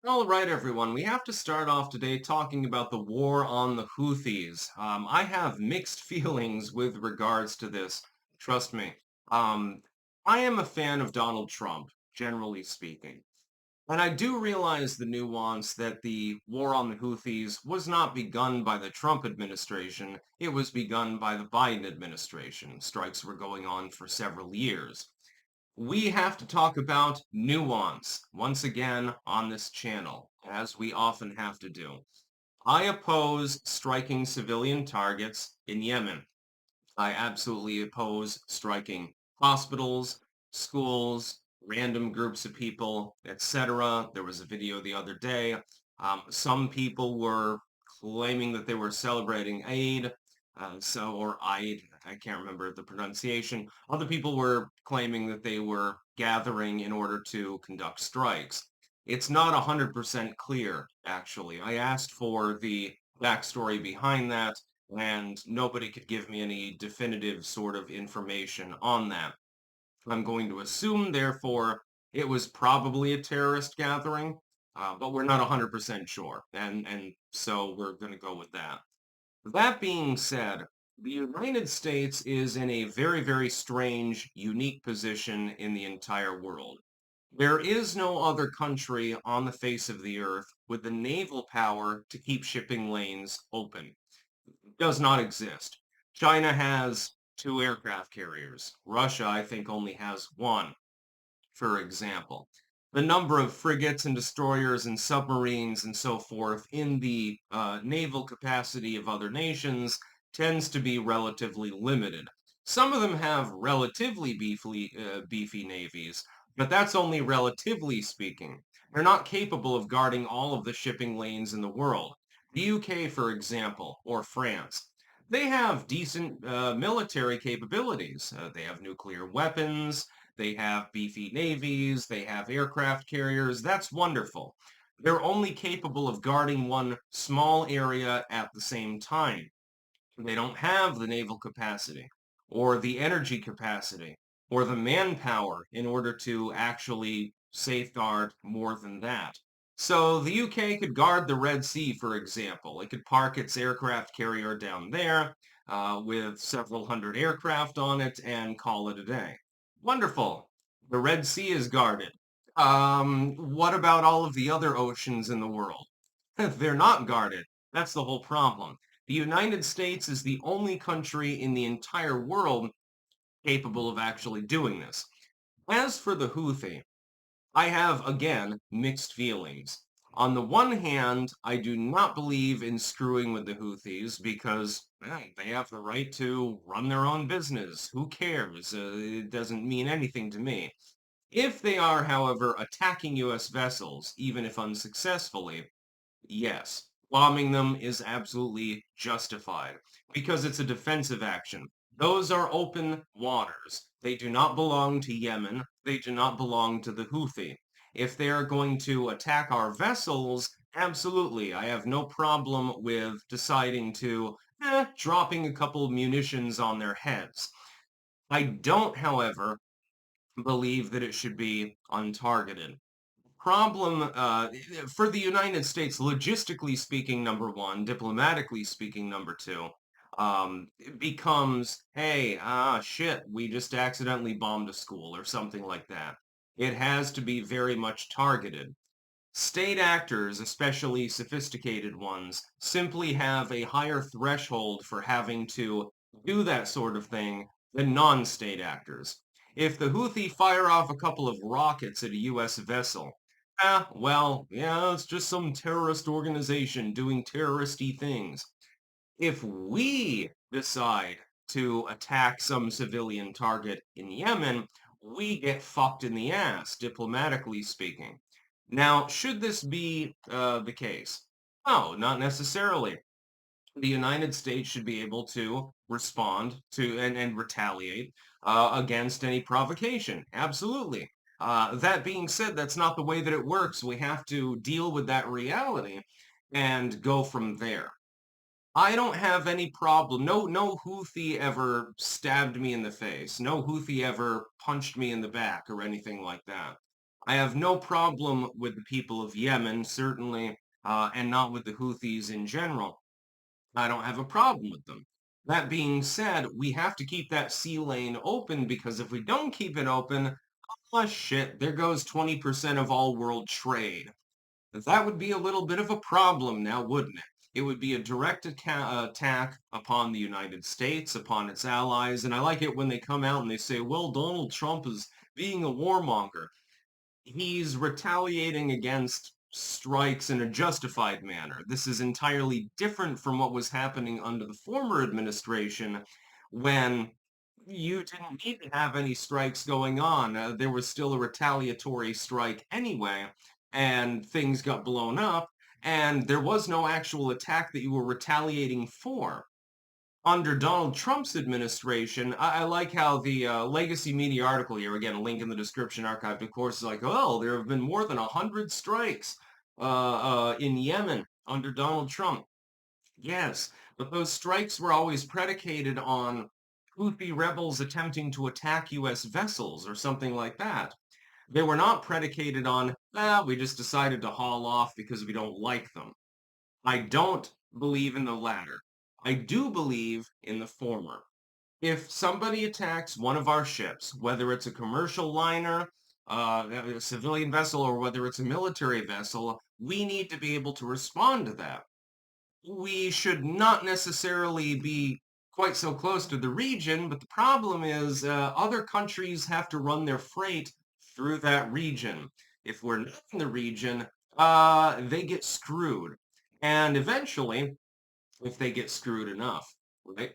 All right, everyone. We have to start off today talking about the war on the Houthis. I have mixed feelings with regards to this. Trust me. Um, I am a fan of Donald Trump, generally speaking. And I do realize the nuance that the war on the Houthis was not begun by the Trump administration. It was begun by the Biden administration. Strikes were going on for several years. We have to talk about nuance once again on this channel, as we often have to do. I oppose striking civilian targets in Yemen. I absolutely oppose striking hospitals, schools, random groups of people, etc. There was a video the other day. Some people were claiming that they were celebrating Eid, or Eid, I can't remember the pronunciation. Other people were claiming that they were gathering in order to conduct strikes. It's not 100% clear, actually. I asked for the backstory behind that and nobody could give me any definitive sort of information on that. I'm going to assume, therefore, it was probably a terrorist gathering, but we're not 100% sure, and so we're going to go with that. That being said, the United States is in a very, very strange, unique position in the entire world. There is no other country on the face of the earth with the naval power to keep shipping lanes open. Does not exist. China has two aircraft carriers. Russia, I think, only has one, for example. The number of frigates and destroyers and submarines and so forth in the naval capacity of other nations tends to be relatively limited. Some of them have relatively beefy navies, but that's only relatively speaking. They're not capable of guarding all of the shipping lanes in the world. The UK, for example, or France, they have decent military capabilities. They have nuclear weapons, they have beefy navies, they have aircraft carriers. That's wonderful. They're only capable of guarding one small area at the same time. They don't have the naval capacity or the energy capacity or the manpower in order to actually safeguard more than that. So the UK could guard the Red Sea, for example. It could park its aircraft carrier down there with several hundred aircraft on it and call it a day. Wonderful. The Red Sea is guarded. What about all of the other oceans in the world? They're not guarded. That's the whole problem. The United States is the only country in the entire world capable of actually doing this. As for the Houthi, I have, again, mixed feelings. On the one hand, I do not believe in screwing with the Houthis because they have the right to run their own business. Who cares? It doesn't mean anything to me. If they are, however, attacking U.S. vessels, even if unsuccessfully, yes, bombing them is absolutely justified because it's a defensive action. Those are open waters. They do not belong to Yemen. They do not belong to the Houthi. If they are going to attack our vessels, absolutely, I have no problem with deciding to, dropping a couple of munitions on their heads. I don't, however, believe that it should be untargeted problem for the United States, logistically speaking, number one, diplomatically speaking, number two, it becomes, hey, shit, we just accidentally bombed a school or something like that. It has to be very much targeted. State actors, especially sophisticated ones, simply have a higher threshold for having to do that sort of thing than non-state actors. If the Houthi fire off a couple of rockets at a U.S. vessel, well, yeah, it's just some terrorist organization doing terroristy things. If we decide to attack some civilian target in Yemen, we get fucked in the ass, diplomatically speaking. Now, should this be the case? No, not necessarily. The United States should be able to respond to and retaliate against any provocation. Absolutely. That being said, that's not the way that it works. We have to deal with that reality and go from there. I don't have any problem. No Houthi ever stabbed me in the face. No Houthi ever punched me in the back or anything like that. I have no problem with the people of Yemen, certainly, and not with the Houthis in general. I don't have a problem with them. That being said, we have to keep that sea lane open because if we don't keep it open, oh shit, there goes 20% of all world trade. That would be a little bit of a problem now, wouldn't it? It would be a direct attack upon the United States, upon its allies, and I like it when they come out and they say, well, Donald Trump is being a warmonger. He's retaliating against strikes in a justified manner. This is entirely different from what was happening under the former administration when you didn't need to have any strikes going on. There was still a retaliatory strike anyway, and things got blown up, and there was no actual attack that you were retaliating for under Donald Trump's administration, I like how the Legacy Media article here, again, a link in the description archived, of course, is like, oh, there have been more than 100 strikes in Yemen under Donald Trump. Yes, but those strikes were always predicated on Houthi rebels attempting to attack U.S. vessels or something like that. They were not predicated on, we just decided to haul off because we don't like them. I don't believe in the latter. I do believe in the former. If somebody attacks one of our ships, whether it's a commercial liner, a civilian vessel, or whether it's a military vessel, we need to be able to respond to that. We should not necessarily be quite so close to the region, but the problem is other countries have to run their freight through that region. If we're not in the region, they get screwed. And eventually, if they get screwed enough, right?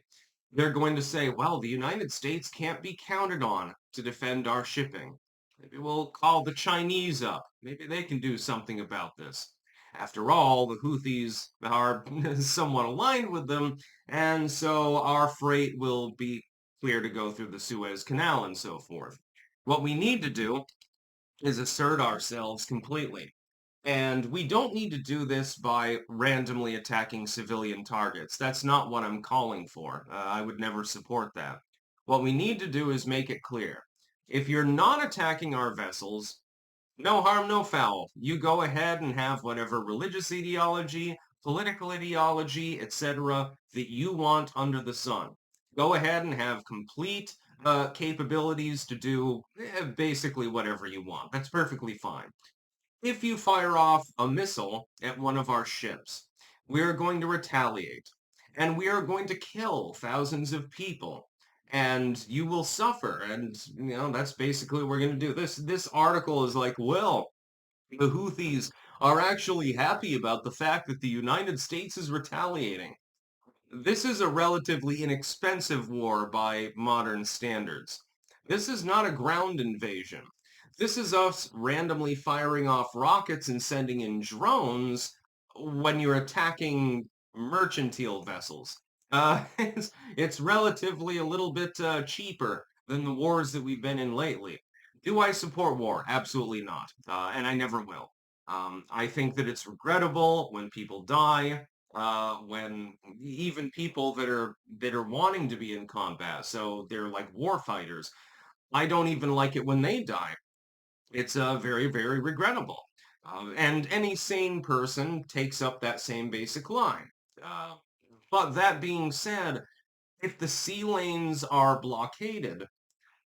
They're going to say, well, the United States can't be counted on to defend our shipping. Maybe we'll call the Chinese up. Maybe they can do something about this. After all, the Houthis are somewhat aligned with them, and so our freight will be clear to go through the Suez Canal and so forth. What we need to do is assert ourselves completely. And we don't need to do this by randomly attacking civilian targets. That's not what I'm calling for. I would never support that. What we need to do is make it clear. If you're not attacking our vessels, no harm, no foul. You go ahead and have whatever religious ideology, political ideology, etc. that you want under the sun. Go ahead and have complete capabilities to do basically whatever you want. That's perfectly fine. If you fire off a missile at one of our ships, we are going to retaliate, and we are going to kill thousands of people, and you will suffer. And that's basically what we're going to do. This article is like, well, the Houthis are actually happy about the fact that the United States is retaliating. This is a relatively inexpensive war by modern standards. This is not a ground invasion. This is us randomly firing off rockets and sending in drones when you're attacking mercantile vessels. It's relatively a little bit cheaper than the wars that we've been in lately. Do I support war? Absolutely not, and I never will. I think that it's regrettable when people die, when even people that are wanting to be in combat, so they're like war fighters. I don't even like it when they die. It's very, very regrettable. And any sane person takes up that same basic line. Uh, but that being said, if the sea lanes are blockaded,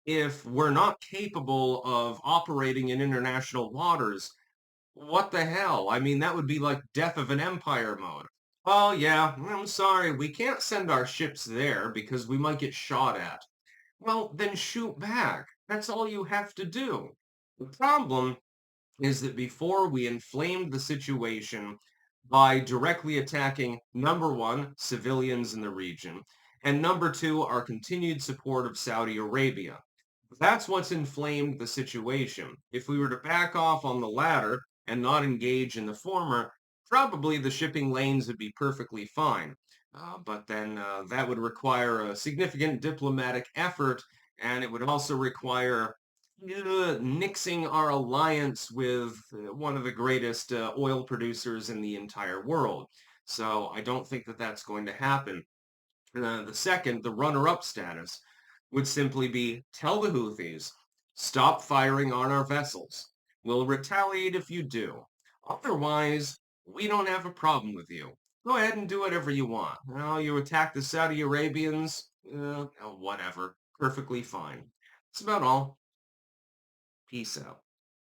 if we're not capable of operating in international waters, what the hell? I mean, that would be like death of an empire mode. Oh, yeah, I'm sorry, we can't send our ships there because we might get shot at. Well, then shoot back. That's all you have to do. The problem is that before we inflamed the situation by directly attacking, number one, civilians in the region, and number two, our continued support of Saudi Arabia. That's what's inflamed the situation. If we were to back off on the latter and not engage in the former, probably the shipping lanes would be perfectly fine. But then that would require a significant diplomatic effort, and it would also require nixing our alliance with one of the greatest oil producers in the entire world. So I don't think that that's going to happen. The second, the runner-up status, would simply be tell the Houthis, stop firing on our vessels. We'll retaliate if you do. Otherwise, we don't have a problem with you. Go ahead and do whatever you want. Now, you attack the Saudi Arabians, whatever. Perfectly fine. That's about all. Peace out.